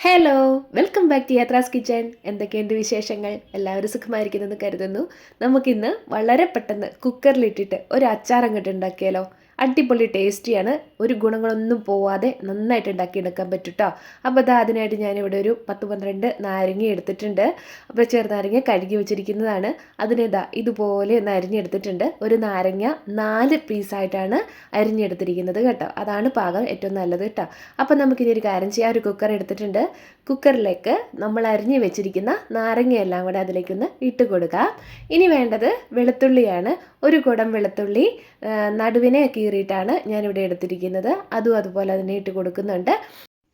Hello, welcome back to Yathra's kitchen. എന്തൊക്കെയുണ്ട് വിശേഷങ്ങൾ? എല്ലാവരും സുഖമായിരിക്കുന്നെന്ന് കരുതുന്നു. നമുക്കിന്ന് വളരെ പെട്ടെന്ന് കുക്കറിലിട്ടിട്ട് ഒരു അച്ചാർ അങ്ങോട്ട് ഉണ്ടാക്കിയാലോ? അടിപൊളി ടേസ്റ്റിയാണ്. ഒരു ഗുണങ്ങളൊന്നും പോവാതെ നന്നായിട്ട് ഉണ്ടാക്കിയെടുക്കാൻ പറ്റും കേട്ടോ. അപ്പോൾ അതിനായിട്ട് ഞാനിവിടെ ഒരു 10-12 നാരങ്ങ എടുത്തിട്ടുണ്ട്. അപ്പോൾ ചെറുനാരങ്ങ കഴുകി വെച്ചിരിക്കുന്നതാണ്. ഇതുപോലെ ഒന്ന് അരിഞ്ഞെടുത്തിട്ടുണ്ട്. ഒരു നാരങ്ങ 4 പീസായിട്ടാണ് അരിഞ്ഞെടുത്തിരിക്കുന്നത് കേട്ടോ. അതാണ് പാകം ഏറ്റവും നല്ലത് കേട്ടോ. അപ്പോൾ നമുക്കിനി ഒരു കാര്യം ചെയ്യാം. ഒരു കുക്കർ എടുത്തിട്ടുണ്ട്. കുക്കറിലേക്ക് നമ്മൾ അരിഞ്ഞു വെച്ചിരിക്കുന്ന നാരങ്ങയെല്ലാം കൂടെ അതിലേക്കൊന്ന് ഇട്ട് കൊടുക്കാം. ഇനി വേണ്ടത് വെളുത്തുള്ളിയാണ്. ഒരു കുടം വെളുത്തുള്ളി നടുവിനെ കീറിയിട്ടാണ് ഞാനിവിടെ എടുത്തിരിക്കുന്നത്. അതുപോലെ അതിനെ ഇട്ട് കൊടുക്കുന്നുണ്ട്.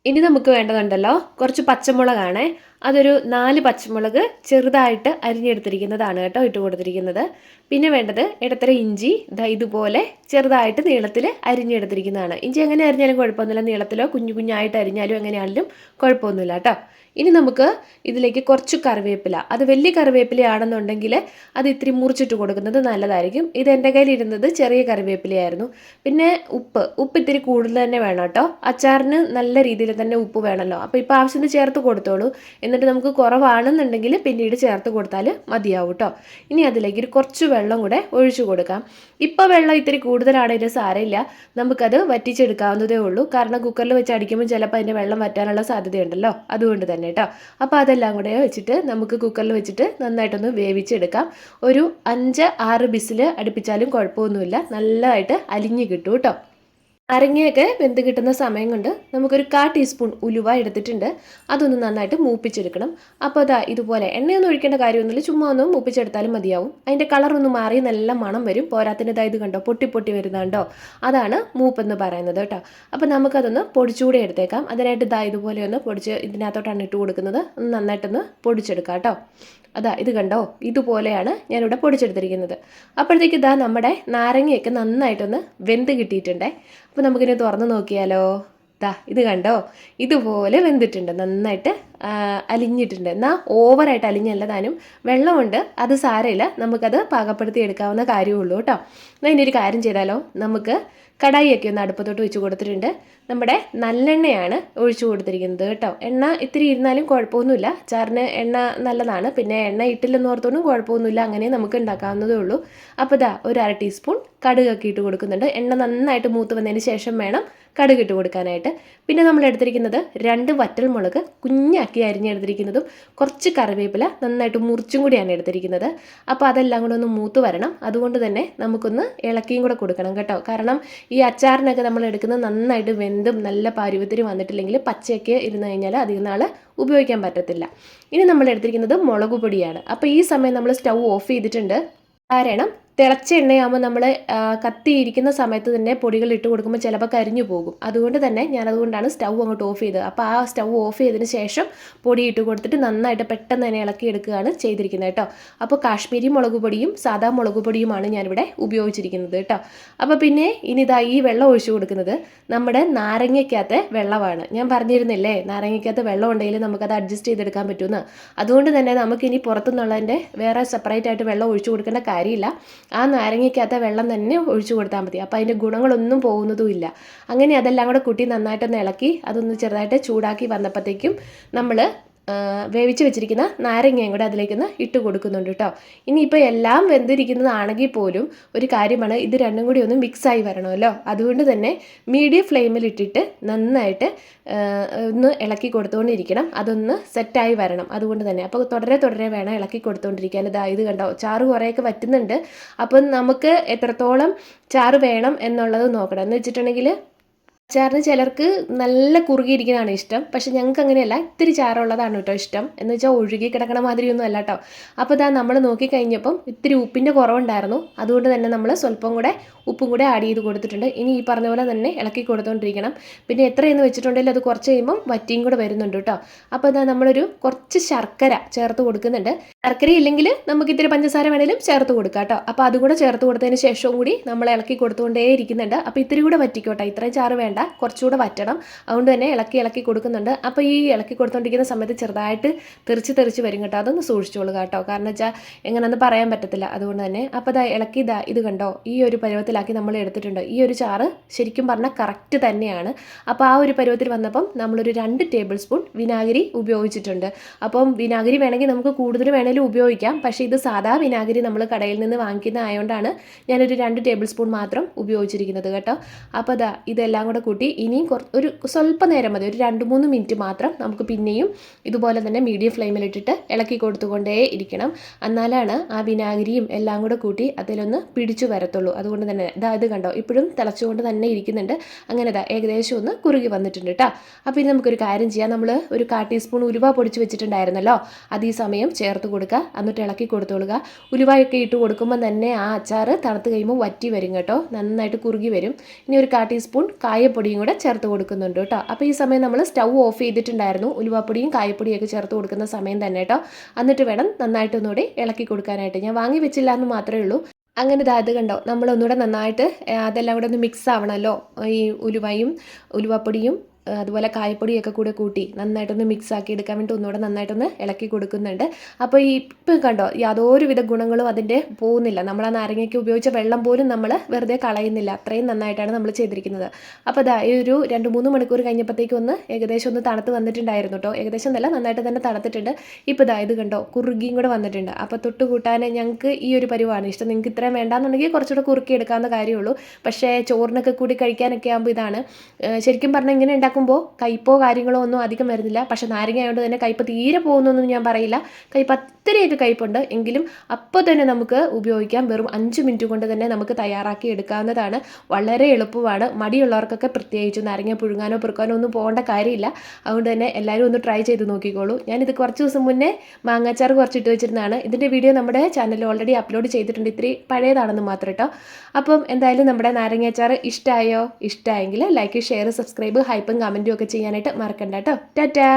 ഇനി നമുക്ക് വേണ്ടതുണ്ടല്ലോ, കുറച്ച് പച്ചമുളകാണ്. അതൊരു 4 പച്ചമുളക് ചെറുതായിട്ട് അരിഞ്ഞെടുത്തിരിക്കുന്നതാണ് കേട്ടോ ഇട്ട് കൊടുത്തിരിക്കുന്നത്. പിന്നെ വേണ്ടത് ഇടത്തര ഇഞ്ചി ഇതുപോലെ ചെറുതായിട്ട് നീളത്തിൽ അരിഞ്ഞെടുത്തിരിക്കുന്നതാണ്. ഇഞ്ചി എങ്ങനെ അരിഞ്ഞാലും കുഴപ്പമൊന്നുമില്ല, നീളത്തിലോ കുഞ്ഞു കുഞ്ഞായിട്ട് അരിഞ്ഞാലും എങ്ങനെയാണെങ്കിലും കുഴപ്പമൊന്നുമില്ല കേട്ടോ. ഇനി നമുക്ക് ഇതിലേക്ക് കുറച്ച് കറിവേപ്പില, അത് വലിയ കറിവേപ്പിലയാണെന്നുണ്ടെങ്കിൽ അത് ഇത്തിരി മുറിച്ചിട്ട് കൊടുക്കുന്നത് നല്ലതായിരിക്കും. ഇത് എൻ്റെ കയ്യിലിരുന്നത് ചെറിയ കറിവേപ്പിലയായിരുന്നു. പിന്നെ ഉപ്പ് ഇത്തിരി കൂടുതൽ തന്നെ വേണം കേട്ടോ. അച്ചാറിന് നല്ല രീതിയിൽ തന്നെ ഉപ്പ് വേണമല്ലോ. അപ്പോൾ ഇപ്പോൾ ആവശ്യത്തിന് ചേർത്ത് കൊടുത്തോളൂ. എന്നിട്ട് നമുക്ക് കുറവാണെന്നുണ്ടെങ്കിൽ പിന്നീട് ചേർത്ത് കൊടുത്താൽ മതിയാവും കേട്ടോ. ഇനി അതിലേക്ക് കുറച്ച് വെള്ളം കൂടെ ഒഴിച്ചു കൊടുക്കാം. ഇപ്പോൾ വെള്ളം ഇത്തിരി കൂടുതലാണെങ്കിലും സാരമില്ല, നമുക്കത് വറ്റിച്ചെടുക്കാവുന്നതേ ഉള്ളൂ. കാരണം കുക്കറിൽ വെച്ച് അടിക്കുമ്പോൾ ചിലപ്പോൾ അതിൻ്റെ വെള്ളം വറ്റാനുള്ള സാധ്യതയുണ്ടല്ലോ, അതുകൊണ്ട് തന്നെ കേട്ടോ. അപ്പോൾ അതെല്ലാം കൂടെ വെച്ചിട്ട് നമുക്ക് കുക്കറിൽ വെച്ചിട്ട് നന്നായിട്ടൊന്ന് വേവിച്ചെടുക്കാം. ഒരു 5-6 ബിസിൽ അടുപ്പിച്ചാലും കുഴപ്പമൊന്നുമില്ല, നല്ലതായിട്ട് അലിഞ്ഞ് കിട്ടും കേട്ടോ. നാരങ്ങയൊക്കെ വെന്ത് കിട്ടുന്ന സമയം കൊണ്ട് നമുക്കൊരു 1/4 ടീസ്പൂൺ ഉലുവ എടുത്തിട്ടുണ്ട്. അതൊന്ന് നന്നായിട്ട് മൂപ്പിച്ചെടുക്കണം. അപ്പോൾ ഇതുപോലെ എണ്ണയൊന്നും ഒഴിക്കേണ്ട കാര്യമൊന്നുമില്ല, ചുമ്മാ ഒന്ന് മൂപ്പിച്ചെടുത്താലും മതിയാവും. അതിൻ്റെ കളറൊന്ന് മാറി നല്ല മണം വരും. പോരാത്തിന് ഇത് കണ്ടോ പൊട്ടി വരുന്നുണ്ടോ, അതാണ് മൂപ്പെന്ന് പറയുന്നത് കേട്ടോ. അപ്പോൾ നമുക്കതൊന്ന് പൊടിച്ചുകൂടെ എടുത്തേക്കാം. അതിനായിട്ട് ഇതുപോലെ ഒന്ന് പൊടിച്ച് ഇതിനകത്തോട്ടാണ് ഇട്ട് കൊടുക്കുന്നത്. ഒന്ന് നന്നായിട്ടൊന്ന് പൊടിച്ചെടുക്കാം കേട്ടോ. ഇത് കണ്ടോ, ഇതുപോലെയാണ് ഞാനിവിടെ പൊടിച്ചെടുത്തിരിക്കുന്നത്. അപ്പോഴത്തേക്ക് നമ്മുടെ നാരങ്ങയൊക്കെ നന്നായിട്ടൊന്ന് വെന്ത് കിട്ടിയിട്ടുണ്ടേ. അപ്പോൾ നമുക്കിനി തുറന്ന് നോക്കിയാലോ. ഇത് കണ്ടോ, ഇതുപോലെ വെന്തിട്ടുണ്ട്, നന്നായിട്ട് അലിഞ്ഞിട്ടുണ്ട്. എന്നാൽ ഓവറായിട്ട് അലിഞ്ഞല്ല താനും, വെള്ളമുണ്ട്, അത് സാരമില്ല, നമുക്കത് പാകപ്പെടുത്തി എടുക്കാവുന്ന കാര്യമുള്ളൂ കേട്ടോ. എന്നാൽ ഇനി ഒരു കാര്യം ചെയ്താലോ, നമുക്ക് കടായിയൊക്കെ ഒന്ന് അടുപ്പത്തോട്ട് വെച്ച് കൊടുത്തിട്ടുണ്ട്. നമ്മുടെ നല്ലെണ്ണയാണ് ഒഴിച്ചു കൊടുത്തിരിക്കുന്നത് കേട്ടോ. എണ്ണ ഇത്തിരി ഇരുന്നാലും കുഴപ്പമൊന്നുമില്ല, അച്ചാറിന് എണ്ണ നല്ലതാണ്. പിന്നെ എണ്ണ ഇട്ടില്ലെന്ന് ഓർത്തോണ്ടും കുഴപ്പമൊന്നുമില്ല, അങ്ങനെ നമുക്ക് ഉണ്ടാക്കാവുന്നതേ ഉള്ളൂ. അപ്പോൾ ഒരു 1/2 ടീസ്പൂൺ കടുകൊക്കെ ഇട്ട് കൊടുക്കുന്നുണ്ട്. എണ്ണ നന്നായിട്ട് മൂത്ത് വന്നതിന് ശേഷം വേണം കടുക് ഇട്ട് കൊടുക്കാനായിട്ട്. പിന്നെ നമ്മൾ എടുത്തിരിക്കുന്നത് 2 വറ്റൽമുളക് കുഞ്ഞാക്കി അരിഞ്ഞെടുത്തിരിക്കുന്നതും കുറച്ച് കറിവേപ്പില നന്നായിട്ട് മുറിച്ചും കൂടിയാണ് എടുത്തിരിക്കുന്നത്. അപ്പോൾ അതെല്ലാം കൂടെ ഒന്ന് മൂത്ത് വരണം. അതുകൊണ്ട് തന്നെ നമുക്കൊന്ന് ഇളക്കിയും കൂടെ കൊടുക്കണം കേട്ടോ. കാരണം ഈ അച്ചാറിനൊക്കെ നമ്മൾ എടുക്കുന്നത് നന്നായിട്ട് വെന്തും നല്ല പരുവത്തിന് വന്നിട്ടില്ലെങ്കിൽ പച്ചയൊക്കെ ഇരുന്ന് കഴിഞ്ഞാൽ അധികം നാൾ ഉപയോഗിക്കാൻ പറ്റത്തില്ല. ഇനി നമ്മൾ എടുത്തിരിക്കുന്നത് മുളക് പൊടിയാണ്. അപ്പോൾ ഈ സമയം നമ്മൾ സ്റ്റൗ ഓഫ് ചെയ്തിട്ടുണ്ട്. കാരണം തിളച്ച എണ്ണയാകുമ്പോൾ നമ്മൾ കത്തിയിരിക്കുന്ന സമയത്ത് തന്നെ പൊടികൾ ഇട്ട് കൊടുക്കുമ്പോൾ ചിലപ്പോൾ കരിഞ്ഞു പോകും. അതുകൊണ്ട് തന്നെ ഞാനതുകൊണ്ടാണ് സ്റ്റൗ അങ്ങോട്ട് ഓഫ് ചെയ്തത്. അപ്പോൾ ആ സ്റ്റൗ ഓഫ് ചെയ്തതിന് ശേഷം പൊടി ഇട്ട് കൊടുത്തിട്ട് നന്നായിട്ട് പെട്ടെന്ന് തന്നെ ഇളക്കി എടുക്കുകയാണ് ചെയ്തിരിക്കുന്നത് കേട്ടോ. അപ്പോൾ കാശ്മീരി മുളക് പൊടിയും സാദാ മുളക് പൊടിയുമാണ് ഞാനിവിടെ ഉപയോഗിച്ചിരിക്കുന്നത് കേട്ടോ. അപ്പോൾ പിന്നെ ഇനി ഈ വെള്ളം ഒഴിച്ചു കൊടുക്കുന്നത് നമ്മുടെ നാരങ്ങയ്ക്കകത്തെ വെള്ളമാണ്. ഞാൻ പറഞ്ഞിരുന്നില്ലേ, നാരങ്ങയ്ക്കകത്ത് വെള്ളം ഉണ്ടെങ്കിൽ നമുക്കത് അഡ്ജസ്റ്റ് ചെയ്തെടുക്കാൻ പറ്റുമെന്ന്. അതുകൊണ്ട് തന്നെ നമുക്കിനി പുറത്തുനിന്നുള്ളതിൻ്റെ വേറെ സെപ്പറേറ്റ് ആയിട്ട് വെള്ളം ഒഴിച്ചു കൊടുക്കേണ്ട കാര്യമില്ല. ആ നാരങ്ങയ്ക്കകത്ത വെള്ളം തന്നെ ഒഴിച്ചു കൊടുത്താൽ മതി. അപ്പോൾ അതിൻ്റെ ഗുണങ്ങളൊന്നും പോകുന്നതുമില്ല. അങ്ങനെ അതെല്ലാം കൂടെ കൂട്ടി നന്നായിട്ടൊന്ന് ഇളക്കി അതൊന്ന് ചെറുതായിട്ട് ചൂടാക്കി വന്നപ്പോഴത്തേക്കും നമ്മൾ വേവിച്ച് വെച്ചിരിക്കുന്ന നാരങ്ങയും കൂടെ അതിലേക്കൊന്ന് ഇട്ട് കൊടുക്കുന്നുണ്ട് കേട്ടോ. ഇനിയിപ്പോൾ എല്ലാം വെന്തിരിക്കുന്നതാണെങ്കിൽ പോലും ഒരു കാര്യമാണ്, ഇത് രണ്ടും കൂടി ഒന്ന് മിക്സായി വരണമല്ലോ. അതുകൊണ്ട് തന്നെ മീഡിയം ഫ്ലെയിമിലിട്ടിട്ട് നന്നായിട്ട് ഒന്ന് ഇളക്കി കൊടുത്തുകൊണ്ടിരിക്കണം. അതൊന്ന് സെറ്റായി വരണം. അതുകൊണ്ട് തന്നെ അപ്പോൾ തുടരെ വേണം ഇളക്കി കൊടുത്തുകൊണ്ടിരിക്കാൻ. ഇത് കണ്ടോ, ചാറ് കുറേയൊക്കെ വറ്റുന്നുണ്ട്. അപ്പം നമുക്ക് എത്രത്തോളം ചാറ് വേണം എന്നുള്ളത് നോക്കണം. എന്ന് വെച്ചിട്ടുണ്ടെങ്കിൽ അച്ചാറിന് ചിലർക്ക് നല്ല കുറുകിയിരിക്കുന്നതാണ് ഇഷ്ടം, പക്ഷെ ഞങ്ങൾക്ക് അങ്ങനെയല്ല, ഇത്തിരി ചാറുള്ളതാണ് കേട്ടോ ഇഷ്ടം. എന്ന് വെച്ചാൽ ഒഴുകി കിടക്കണ മാതിരിയൊന്നും അല്ല കേട്ടോ. അപ്പോൾ നമ്മൾ നോക്കിക്കഴിഞ്ഞപ്പം ഇത്തിരി ഉപ്പിൻ്റെ കുറവുണ്ടായിരുന്നു. അതുകൊണ്ട് തന്നെ നമ്മൾ സ്വല്പം കൂടെ ഉപ്പും കൂടെ ആഡ് ചെയ്ത് കൊടുത്തിട്ടുണ്ട്. ഇനി ഈ പറഞ്ഞ പോലെ തന്നെ ഇളക്കി കൊടുത്തുകൊണ്ടിരിക്കണം. പിന്നെ എത്രയെന്ന് വെച്ചിട്ടുണ്ടെങ്കിൽ അത് കുറച്ച് കഴിയുമ്പം വറ്റിയും കൂടെ വരുന്നുണ്ട് കേട്ടോ. അപ്പോൾ നമ്മളൊരു കുറച്ച് ശർക്കര ചേർത്ത് കൊടുക്കുന്നുണ്ട്. ശർക്കര ഇല്ലെങ്കിൽ നമുക്ക് ഇത്തിരി പഞ്ചസാര വേണേലും ചേർത്ത് കൊടുക്കാം കേട്ടോ. അപ്പോൾ അതുകൂടെ ചേർത്ത് കൊടുത്തതിന് ശേഷവും കൂടി നമ്മൾ ഇളക്കി കൊടുത്തുകൊണ്ടേ ഇരിക്കുന്നുണ്ട്. അപ്പോൾ ഇത്തിരി കൂടെ വറ്റിക്കോട്ടെ, ഇത്രയും ചാറ് വേണ്ട, കുറച്ചുകൂടെ വറ്റണം. അതുകൊണ്ട് തന്നെ ഇളക്കി കൊടുക്കുന്നുണ്ട്. അപ്പോൾ ഈ ഇളക്കി കൊടുത്തുകൊണ്ടിരിക്കുന്ന സമയത്ത് ചെറുതായിട്ട് തെറിച്ച് വരും കേട്ടോ. അതൊന്ന് സൂക്ഷിച്ചോളൂ കേട്ടോ. കാരണം വെച്ചാൽ എങ്ങനെയെന്ന് പറയാൻ പറ്റത്തില്ല. അതുകൊണ്ട് തന്നെ അപ്പോൾ ഇത് കണ്ടോ, ഈ ഒരു പരുവത്തിലാക്കി നമ്മൾ എടുത്തിട്ടുണ്ട്. ഈ ഒരു ചാറ് ശരിക്കും പറഞ്ഞാൽ കറക്റ്റ് തന്നെയാണ്. അപ്പോൾ ആ ഒരു പരുവത്തിൽ വന്നപ്പം നമ്മളൊരു 2 ടേബിൾ സ്പൂൺ വിനാഗിരി ഉപയോഗിച്ചിട്ടുണ്ട്. അപ്പം വിനാഗിരി വേണമെങ്കിൽ നമുക്ക് കൂടുതൽ വേണമെങ്കിലും ഉപയോഗിക്കാം. പക്ഷേ ഇത് സാധാ വിനാഗിരി നമ്മൾ കടയിൽ നിന്ന് വാങ്ങിക്കുന്ന ആയതുകൊണ്ടാണ് ഞാനൊരു 2 ടേബിൾ സ്പൂൺ മാത്രം ഉപയോഗിച്ചിരിക്കുന്നത് കേട്ടോ. അപ്പോൾ ഇതെല്ലാം കൂടെ കൂട്ടി ഇനിയും ഒരു സ്വല്പ നേരം മതി, ഒരു 2-3 മിനിറ്റ് മാത്രം നമുക്ക് പിന്നെയും ഇതുപോലെ തന്നെ മീഡിയം ഫ്ലെയിമിലിട്ടിട്ട് ഇളക്കി കൊടുത്തുകൊണ്ടേ ഇരിക്കണം. എന്നാലാണ് ആ വിനാഗിരിയും എല്ലാം കൂടെ കൂട്ടി അതിലൊന്ന് പിടിച്ചു വരത്തുള്ളൂ. അതുകൊണ്ട് തന്നെ ഇത് കണ്ടോ, ഇപ്പോഴും തിളച്ചുകൊണ്ട് തന്നെ ഇരിക്കുന്നുണ്ട്. അങ്ങനെ ഏകദേശം ഒന്ന് കുറുകി വന്നിട്ടുണ്ട് കേട്ടോ. അപ്പോൾ ഇനി നമുക്കൊരു കാര്യം ചെയ്യാം. നമ്മൾ ഒരു 1/4 ടീസ്പൂൺ ഉലുവ പൊടിച്ച് വെച്ചിട്ടുണ്ടായിരുന്നല്ലോ, അത് ഈ സമയം ചേർത്ത് കൊടുക്കുക. എന്നിട്ട് ഇളക്കി കൊടുത്തോളുക. ഉലുവയൊക്കെ ഇട്ട് കൊടുക്കുമ്പോൾ തന്നെ ആ അച്ചാർ തണുത്ത് കഴിയുമ്പോൾ വറ്റി വരും കേട്ടോ, നന്നായിട്ട് കുറുകി വരും. ഇനി ഒരു 1/4 ടീസ്പൂൺ കായപ്പൊടിയും കൂടെ ചേർത്ത് കൊടുക്കുന്നുണ്ട് കേട്ടോ. അപ്പോൾ ഈ സമയം നമ്മൾ സ്റ്റൗ ഓഫ് ചെയ്തിട്ടുണ്ടായിരുന്നു, ഉലുവപ്പൊടിയും കായപ്പൊടിയൊക്കെ ചേർത്ത് കൊടുക്കുന്ന സമയം തന്നെ കേട്ടോ. എന്നിട്ട് വേണം നന്നായിട്ടൊന്നുകൂടി ഇളക്കി കൊടുക്കാനായിട്ട്. ഞാൻ വാങ്ങി വെച്ചില്ല എന്ന് മാത്രമേ ഉള്ളൂ. അങ്ങനെ ഇത് കണ്ടോ, നമ്മളൊന്നുകൂടെ നന്നായിട്ട് അതെല്ലാം കൂടെ ഒന്ന് മിക്സ് ആവണമല്ലോ. ഈ ഉലുവപ്പൊടിയും അതുപോലെ കായപ്പൊടിയൊക്കെ കൂടെ കൂട്ടി നന്നായിട്ടൊന്ന് മിക്സ് ആക്കി എടുക്കാൻ വേണ്ടി ഒന്നുകൂടെ നന്നായിട്ടൊന്ന് ഇളക്കി കൊടുക്കുന്നുണ്ട്. അപ്പോൾ ഇപ്പം കണ്ടോ, യാതൊരുവിധ ഗുണങ്ങളും അതിൻ്റെ പോകുന്നില്ല. നമ്മൾ ആ നാരങ്ങയ്ക്ക് ഉപയോഗിച്ച വെള്ളം പോലും നമ്മൾ വെറുതെ കളയുന്നില്ല. അത്രയും നന്നായിട്ടാണ് നമ്മൾ ചെയ്തിരിക്കുന്നത്. അപ്പോൾ ഈ ഒരു 2-3 മണിക്കൂർ കഴിഞ്ഞപ്പോഴത്തേക്കും ഒന്ന് ഏകദേശം ഒന്ന് തണുത്ത് വന്നിട്ടുണ്ടായിരുന്നു കേട്ടോ. ഏകദേശം നല്ല നന്നായിട്ട് തന്നെ തണുത്തിട്ടുണ്ട്. ഇപ്പോൾ ഇത് കണ്ടോ, കുറുകിയും കൂടെ വന്നിട്ടുണ്ട്. അപ്പോൾ തൊട്ട് കൂട്ടാൻ ഞങ്ങൾക്ക് ഈ ഒരു പരിവാണ് ഇഷ്ടം. നിങ്ങൾക്ക് ഇത്രയും വേണ്ടാന്നുണ്ടെങ്കിൽ കുറച്ചുകൂടെ കുറുക്കി എടുക്കാവുന്ന കാര്യമുള്ളൂ. പക്ഷേ ചോറിനൊക്കെ കൂടി കഴിക്കാനൊക്കെ ആകുമ്പോൾ ഇതാണ് ശരിക്കും പറഞ്ഞാൽ ഇങ്ങനെ ഉണ്ടാക്കുമ്പോൾ കയ്പോ കാര്യങ്ങളോ ഒന്നും അധികം വരുന്നില്ല. പക്ഷെ നാരങ്ങ ആയതുകൊണ്ട് തന്നെ കയ്പ് തീരെ പോകുന്നൊന്നും ഞാൻ പറയില്ല. കയ്പ് അത്രയൊക്കെ കയ്പുണ്ട് എങ്കിലും അപ്പോൾ തന്നെ നമുക്ക് ഉപയോഗിക്കാം. വെറും 5 മിനിറ്റ് കൊണ്ട് തന്നെ നമുക്ക് തയ്യാറാക്കി എടുക്കാവുന്നതാണ്. വളരെ എളുപ്പമാണ്. മടിയുള്ളവർക്കൊക്കെ പ്രത്യേകിച്ച് നാരങ്ങ പുഴുങ്ങാനോ പെറുക്കാനോ ഒന്നും പോകേണ്ട കാര്യമില്ല. അതുകൊണ്ട് തന്നെ എല്ലാവരും ഒന്ന് ട്രൈ ചെയ്ത് നോക്കിക്കോളൂ. ഞാനിത് കുറച്ച് ദിവസം മുന്നേ മാങ്ങാച്ചാർ കുറച്ചിട്ട് വെച്ചിരുന്നതാണ്. ഇതിൻ്റെ വീഡിയോ നമ്മുടെ ചാനലിൽ ഓൾറെഡി അപ്ലോഡ് ചെയ്തിട്ടുണ്ട്. ഇത്തിരി പഴയതാണെന്ന് മാത്രം കേട്ടോ. അപ്പം എന്തായാലും നമ്മുടെ നാരങ്ങാച്ചാർ ഇഷ്ടമായെങ്കിൽ ലൈക്ക്, ഷെയർ, സബ്സ്ക്രൈബ്, ഹൈപ്പും കമൻറ്റും ഒക്കെ ചെയ്യാനായിട്ട് മറക്കണ്ട കേട്ടോ. ടാറ്റാ.